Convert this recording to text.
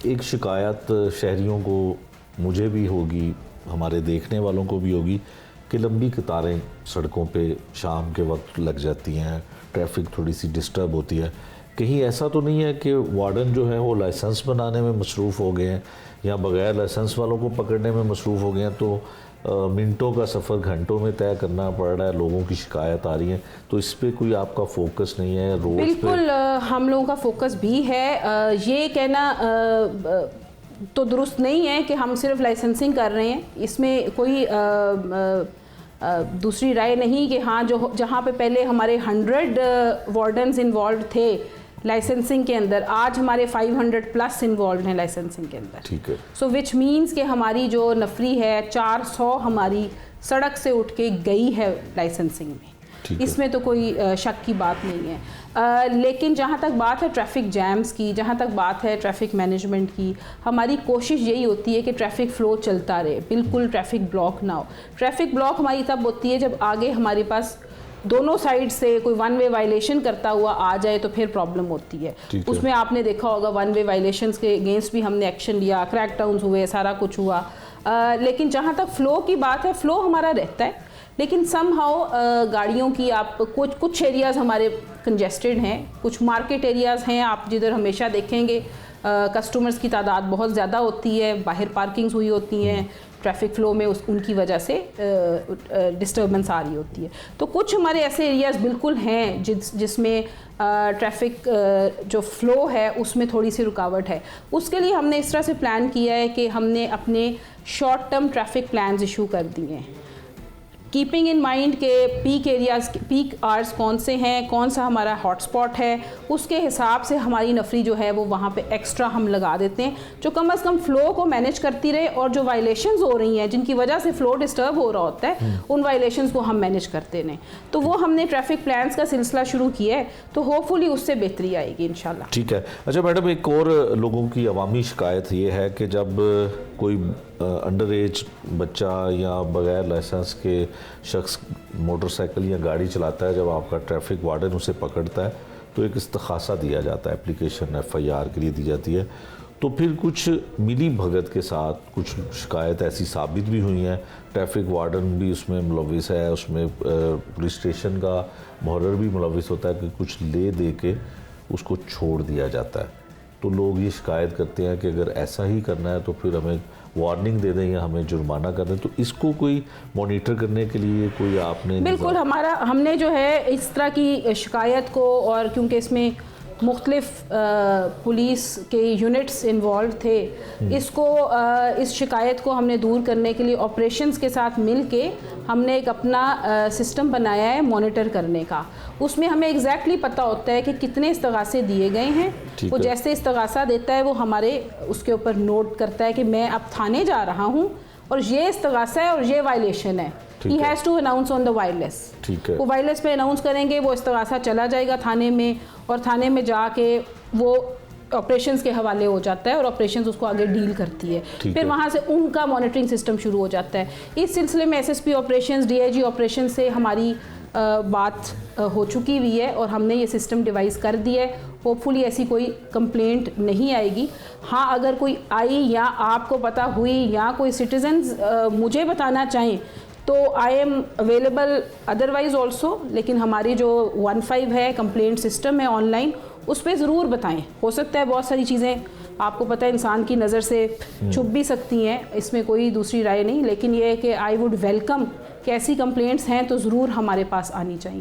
एक शिकायत शहरियों को, मुझे भी होगी, हमारे देखने वालों को भी होगी कि लंबी कतारें सड़कों पे शाम के वक्त लग जाती हैं, ट्रैफिक थोड़ी सी डिस्टर्ब होती है। कहीं ऐसा तो नहीं है कि वार्डन जो है वो लाइसेंस बनाने में मसरूफ़ हो गए हैं या बग़ैर लाइसेंस वालों को पकड़ने में मसरूफ़ हो गए हैं, तो मिनटों का सफ़र घंटों में तय करना पड़ रहा है, लोगों की शिकायत आ रही है, तो इस पे कोई आपका फोकस नहीं है? रोड बिल्कुल हम लोगों का फोकस भी है। ये कहना तो दुरुस्त नहीं है कि हम सिर्फ लाइसेंसिंग कर रहे हैं, इसमें कोई दूसरी राय नहीं कि हाँ, जो जहाँ पे पहले हमारे 100 वार्डन्स इन्वॉल्व थे लाइसेंसिंग के अंदर, आज हमारे 500 प्लस इन्वॉल्व हैं लाइसेंसिंग के अंदर। ठीक है। सो विच मीन्स कि हमारी जो नफरी है 400 हमारी सड़क से उठ के गई है लाइसेंसिंग में, इसमें तो कोई शक की बात नहीं है। लेकिन जहाँ तक बात है ट्रैफिक जैम्स की, जहाँ तक बात है ट्रैफिक मैनेजमेंट की, हमारी कोशिश यही होती है कि ट्रैफिक फ़्लो चलता रहे, बिल्कुल ट्रैफिक ब्लॉक ना हो। ट्रैफिक ब्लॉक हमारी तब होती है जब आगे हमारे पास दोनों साइड से कोई वन वे वायलेशन करता हुआ आ जाए, तो फिर प्रॉब्लम होती है। उसमें आपने देखा होगा वन वे वायलेशंस के अगेंस्ट भी हमने एक्शन लिया, क्रैकडाउन्स हुए, सारा कुछ हुआ। लेकिन जहाँ तक फ़्लो की बात है, फ़्लो हमारा रहता है, लेकिन समहाउ गाड़ियों की आप कुछ एरियाज़ हमारे कंजेस्टेड हैं, कुछ मार्केट एरियाज़ हैं आप जिधर हमेशा देखेंगे कस्टमर्स की तादाद बहुत ज़्यादा होती है, बाहर पार्किंग्स हुई होती हैं, ट्रैफिक फ़्लो में उनकी वजह से डिस्टर्बेंस आ रही होती है। तो कुछ हमारे ऐसे एरियाज़ बिल्कुल हैं जिसमें ट्रैफिक जो फ़्लो है उसमें थोड़ी सी रुकावट है। उसके लिए हमने इस तरह से प्लान किया है कि हमने अपने short term traffic plans issue कर दिए हैं, कीपिंग इन माइंड के पीक एरियाज़, पीक आवर्स कौन से हैं, कौन सा हमारा हॉटस्पॉट है, उसके हिसाब से हमारी नफरी जो है वो वहाँ पे एक्स्ट्रा हम लगा देते हैं, जो कम अज़ कम फ़्लो को मैनेज करती रहे, और जो वायलेशंस हो रही हैं जिनकी वजह से फ़्लो डिस्टर्ब हो रहा होता है, उन वायलेशंस को हम मैनेज करते रहें। तो वो हमने ट्रैफिक प्लान्स का सिलसिला शुरू किया है, तो होपफुली उससे बेहतरी आएगी इंशाल्लाह। ठीक है। अच्छा मैडम, एक और लोगों की अवामी शिकायत ये है कि जब कोई अंडर एज बच्चा या बग़ैर लाइसेंस के शख्स मोटरसाइकिल या गाड़ी चलाता है, जब आपका ट्रैफिक वार्डन उसे पकड़ता है तो एक इस्तखासा दिया जाता है, एप्लीकेशन FIR के लिए दी जाती है, तो फिर कुछ मिली भगत के साथ कुछ शिकायत ऐसी साबित भी हुई हैं, ट्रैफिक वार्डन भी उसमें मुलविस है, उसमें पुलिस स्टेशन का मुहर्रर भी मुलविस होता है कि कुछ ले दे के उसको छोड़ दिया जाता है। तो लोग ये शिकायत करते हैं कि अगर ऐसा ही करना है तो फिर हमें वार्निंग दे दें या हमें जुर्माना कर दें, तो इसको कोई मॉनिटर करने के लिए कोई आपने? बिल्कुल, हमने जो है इस तरह की शिकायत को, और क्योंकि इसमें मुख्तलिफ पुलिस के यूनिट्स इन्वॉल्व थे, इस शिकायत को हमने दूर करने के लिए ऑपरेशंस के साथ मिल के हमने एक अपना सिस्टम बनाया है मॉनिटर करने का। उसमें हमें एग्जैक्टली पता होता है कि कितने इस्तगासे दिए गए हैं। वो जैसे इस्तगासा देता है वो हमारे उसके ऊपर नोट करता है कि मैं अब थाने जा रहा हूँ और ये इस्तगासा है और ये वायलेशन है। He has to announce on the wireless। ठीक है। वो वायरलेस पे अनाउंस करेंगे, वो इस्तगासा चला जाएगा थाने में, और थाने में जाके वो ऑपरेशंस के हवाले हो जाता है और ऑपरेशंस उसको आगे डील करती है। फिर वहाँ से उनका मॉनिटरिंग सिस्टम शुरू हो जाता है। इस सिलसिले में SSP ऑपरेशंस, DIG ऑपरेशन से हमारी बात हो चुकी हुई है और हमने ये सिस्टम डिवाइस कर दिया है। होपफुली ऐसी कोई कंप्लेंट नहीं आएगी। हाँ, अगर कोई आई या आपको पता हुई या कोई सिटीजन्स मुझे बताना चाहें तो I am available otherwise also, लेकिन हमारी जो 15 है कंप्लेंट सिस्टम है ऑनलाइन, उस पर ज़रूर बताएं। हो सकता है बहुत सारी चीज़ें आपको पता है इंसान की नज़र से छुप भी सकती हैं, इसमें कोई दूसरी राय नहीं, लेकिन ये है कि आई वुड वेलकम कि ऐसी कंप्लेंट्स हैं तो ज़रूर हमारे पास आनी चाहिए।